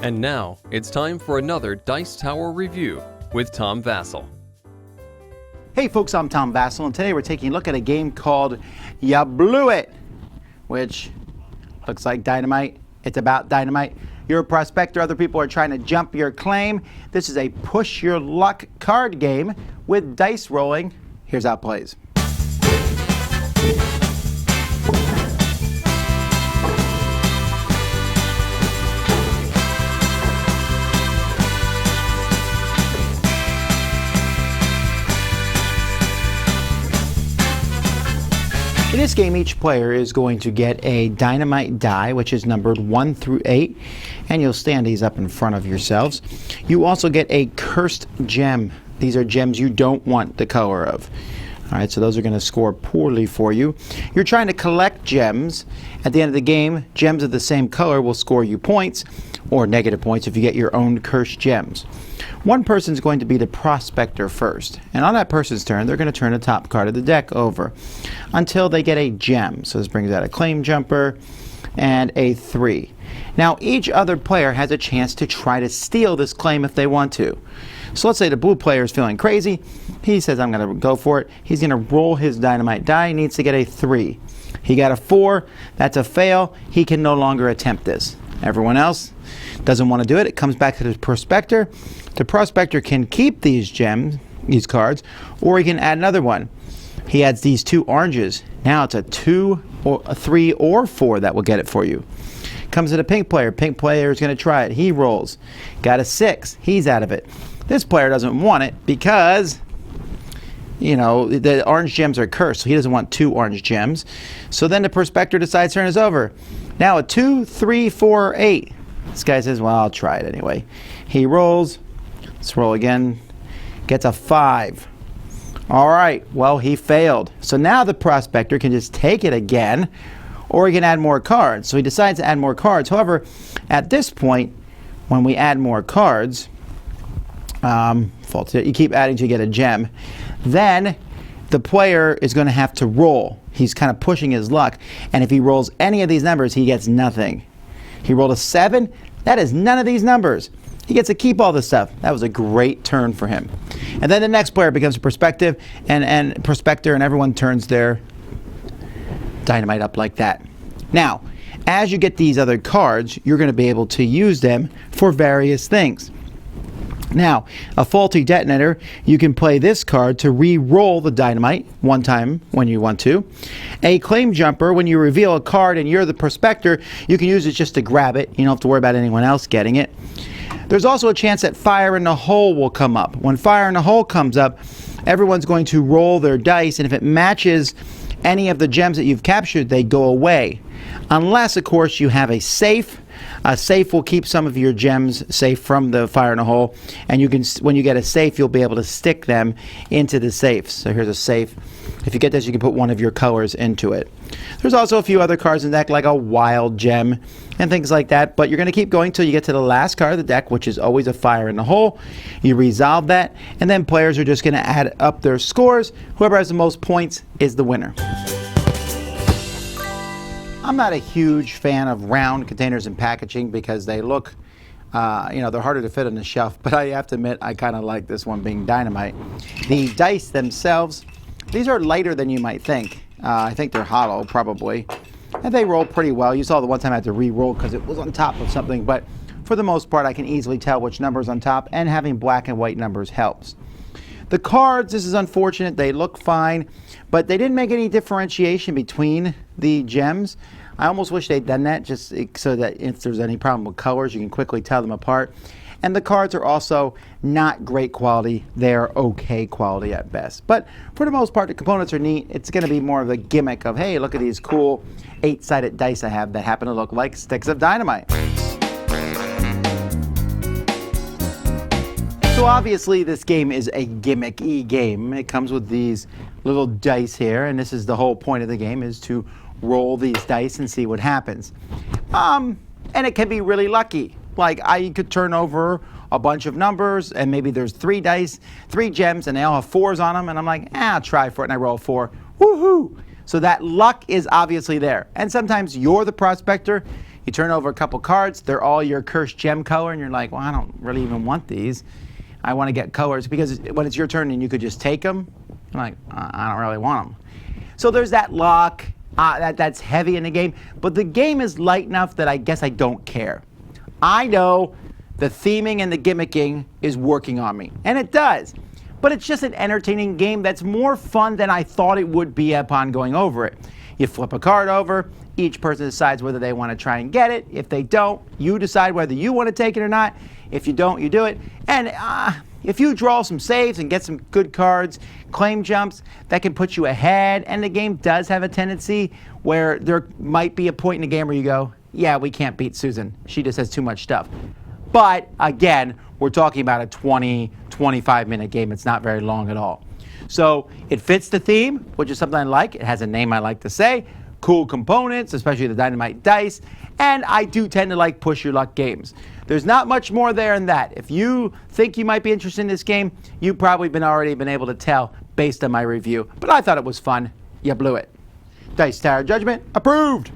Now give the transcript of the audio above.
And now, it's time for another Dice Tower review with Tom Vasel. Hey folks, I'm Tom Vasel, and today we're taking a look at a game called Ya Blew It, which looks like dynamite. It's about dynamite. You're a prospector, other people are trying to jump your claim. This is a push your luck card game with dice rolling. Here's how it plays. In this game, each player is going to get a dynamite die, which is numbered 1 through 8, and you'll stand these up in front of yourselves. You also get a cursed gem. These are gems you don't want the color of. All right, so those are going to score poorly for you. You're trying to collect gems. At the end of the game, gems of the same color will score you points, or negative points if you get your own cursed gems. One person's going to be the prospector first, and on that person's turn, they're going to turn the top card of the deck over until they get a gem. So this brings out a claim jumper and a 3. Now, each other player has a chance to try to steal this claim if they want to. So let's say the blue player is feeling crazy. He says, I'm going to go for it. He's going to roll his dynamite die. He needs to get a 3. He got a 4. That's a fail. He can no longer attempt this. Everyone else doesn't want to do it. It comes back to the prospector. The prospector can keep these gems, these cards, or he can add another one. He adds these 2 oranges. Now it's a 2, or a 3, or 4 that will get it for you. Comes to the pink player. Pink player is going to try it. He rolls. Got a 6. He's out of it. This player doesn't want it because, you know, the orange gems are cursed, so he doesn't want 2 orange gems. So then the prospector decides turn is over. Now a 2, 3, 4, 8. This guy says, well, I'll try it anyway. He rolls. Let's roll again. Gets a 5. All right, well, he failed. So now the prospector can just take it again, or he can add more cards. So he decides to add more cards. However, at this point, when we add more cards, you keep adding to get a gem, then the player is going to have to roll. He's kind of pushing his luck, and if he rolls any of these numbers, he gets nothing. He rolled a 7. That is none of these numbers. He gets to keep all this stuff. That was a great turn for him. And then the next player becomes a prospector, and everyone turns their dynamite up like that. Now, as you get these other cards, you're going to be able to use them for various things. Now, a faulty detonator, you can play this card to re-roll the dynamite one time when you want to. A claim jumper, when you reveal a card and you're the prospector, you can use it just to grab it. You don't have to worry about anyone else getting it. There's also a chance that fire in the hole will come up. When fire in the hole comes up, everyone's going to roll their dice, and if it matches any of the gems that you've captured, they go away. Unless, of course, you have a safe. A safe will keep some of your gems safe from the fire in the hole, and you can, when you get a safe, you'll be able to stick them into the safe. So here's a safe. If you get this, you can put one of your colors into it. There's also a few other cards in the deck, like a wild gem and things like that, but you're going to keep going till you get to the last card of the deck, which is always a fire in the hole. You resolve that, and then players are just going to add up their scores. Whoever has the most points is the winner. I'm not a huge fan of round containers and packaging because they look, they're harder to fit on the shelf, but I have to admit I kind of like this one being dynamite. The dice themselves, these are lighter than you might think. I think they're hollow, probably, and they roll pretty well. You saw the one time I had to re-roll because it was on top of something, but for the most part I can easily tell which number is on top, and having black and white numbers helps. The cards, this is unfortunate, they look fine, but they didn't make any differentiation between the gems. I almost wish they'd done that just so that if there's any problem with colors, you can quickly tell them apart. And the cards are also not great quality. They're okay quality at best. But for the most part, the components are neat. It's going to be more of a gimmick of, hey, look at these cool 8-sided dice I have that happen to look like sticks of dynamite. So obviously this game is a gimmicky game. It comes with these little dice here, and this is the whole point of the game, is to roll these dice and see what happens. And it can be really lucky. Like I could turn over a bunch of numbers and maybe there's 3 dice, 3 gems, and they all have 4s on them, and I'm like, I'll try for it, and I roll 4. Woohoo! So that luck is obviously there. And sometimes you're the prospector. You turn over a couple cards. They're all your cursed gem color, and you're like, well, I don't really even want these. I want to get colors, because when it's your turn and you could just take them, I'm like, I don't really want them. So there's that lock. That's heavy in the game. But the game is light enough that I guess I don't care. I know the theming and the gimmicking is working on me, and it does. But it's just an entertaining game that's more fun than I thought it would be upon going over it. You flip a card over. Each person decides whether they want to try and get it. If they don't, you decide whether you want to take it or not. If you don't, you do it. And if you draw some saves and get some good cards, claim jumps, that can put you ahead. And the game does have a tendency where there might be a point in the game where you go, yeah, we can't beat Susan. She just has too much stuff. But again, we're talking about a 20, 25-minute game. It's not very long at all. So it fits the theme, which is something I like. It has a name I like to say. Cool components, especially the dynamite dice. And I do tend to like push your luck games. There's not much more there than that. If you think you might be interested in this game, you've probably already been able to tell based on my review. But I thought it was fun. You blew it. Dice Tower Judgment approved.